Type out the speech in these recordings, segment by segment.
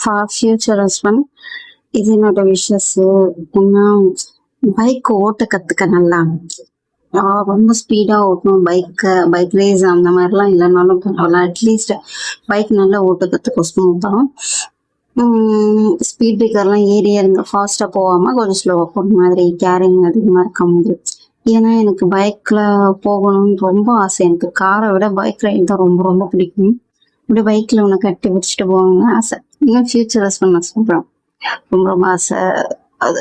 For future husband இது என்னோட wishes. ஏன்னா பைக் ஓட்ட கற்றுக்க நல்லா. ரொம்ப ஸ்பீடாக ஓட்டணும், பைக் ரேஸ் அந்த மாதிரிலாம் இல்லைனாலும் பரவாயில்ல. அட்லீஸ்ட் பைக் நல்லா ஓட்ட கற்றுக்க ஸ்மூத்தாக. ஸ்பீட் பிரேக்கர்லாம் ஏறி இறங்க ஃபாஸ்ட்டாக போகாமல் கொஞ்சம் ஸ்லோவாக போகிற மாதிரி, கேரிங் அதிகமாக இருக்க மாதிரி. ஏன்னா எனக்கு பைக்கில் போகணும்னு ரொம்ப ஆசை. எனக்கு காரை விட பைக் ரைட் தான் ரொம்ப ரொம்ப பிடிக்கும். இப்படி பைக்கில் உன்னை கட்டி பிடிச்சிட்டு போகணும்னு ஆசை. இன்னும் ஃபியூச்சர் ஹஸ்பண்ட் நான் சொல்கிறேன், ரொம்ப ரொம்ப ஆசை. அது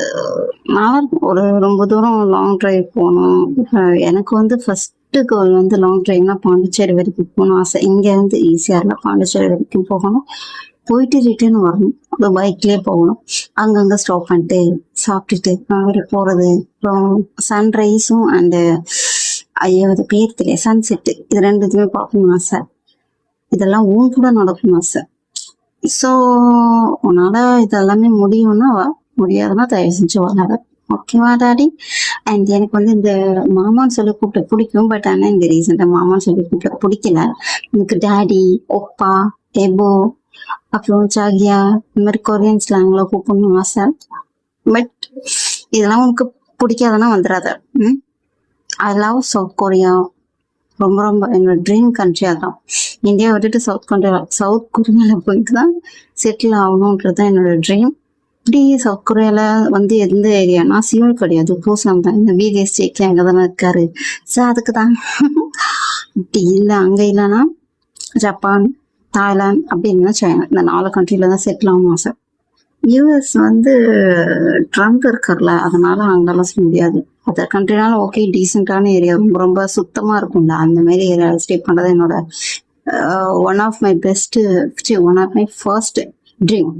நல்லா இருக்கும். ஒரு ரொம்ப தூரம் லாங் டிரைவ் போகணும். எனக்கு வந்து ஃபஸ்ட்டு கோல் வந்து லாங் டிரைவ்னா பாண்டிச்சேரி வரைக்கும் போகணும் ஆசை. இங்கேருந்து ஈஸியாக பாண்டிச்சேரி வரைக்கும் போகணும், போயிட்டு ரிட்டர்ன் வரணும். அது பைக்லேயே போகணும். அங்கங்கே ஸ்டாப் பண்ணிட்டு சாப்பிட்டுட்டு அப்படி போகிறது. அப்புறம் சன்ரைஸும் அண்டு ஐயோ அது பேர் தெரியல, சன்செட்டு, இது ரெண்டுத்துமே பார்க்கணும்னு ஆசை. இதெல்லாம் ஊன் கூட நடக்கணும் ஆசை. ஸோ உன்னால் இதெல்லாமே முடியும்னா வா, முடியாதுன்னா தயவு செஞ்சு வராத. ஓகேவா டாடி? அண்ட் எனக்கு வந்து இந்த மாமான்னு சொல்லி கூப்பிட பிடிக்கும். பட் ஆனால் இந்த ரீசெண்டாக மாமான்னு சொல்லி கூப்பிட பிடிக்கல. எனக்கு டாடி, ஒப்பா, எபோ, அப்புறம் சாகியா, இந்த மாதிரி கொரியன் ஸ்லாங்கில் கூப்பிடணும் ஆசை. பட் இதெல்லாம் உனக்கு பிடிக்காதுன்னா வந்துடாத. I love South Korea. ரொம்ப ரொம்ப என்னோட ட்ரீம் கண்ட்ரி அதான். இந்தியா விட்டுட்டு சவுத் கொரியாவில் போயிட்டு தான் செட்டில் ஆகணுன்றது தான் என்னோட ட்ரீம். இப்படி சவுத் கொரியாவில் வந்து எந்த ஏரியானா சியோல் கிடையாது, பூசாம் தான். இந்த விகேஎஸ் சேக்கி அங்கே தானே இருக்காரு. ஸோ அதுக்கு தான் இப்படி இல்லை. அங்கே இல்லைன்னா ஜப்பான், தாய்லாந்து, அப்படி இல்லைன்னா சைனா, இந்த 4 கண்ட்ரியில் தான் செட்டில் ஆகணும் ஆசை. யூஎஸ் வந்து ட்ரம்ப் இருக்கார்ல, அதனால அங்கெல்லாம் சொல்ல முடியாது. அதர் கண்ட்ரினாலும் ஓகே, டீசெண்டான ஏரியா, ரொம்ப ரொம்ப சுத்தமாக இருக்கும்ல, அந்த மாதிரி ஏரியாவில் ஸ்டே பண்ணுறது என்னோட one of my first dream.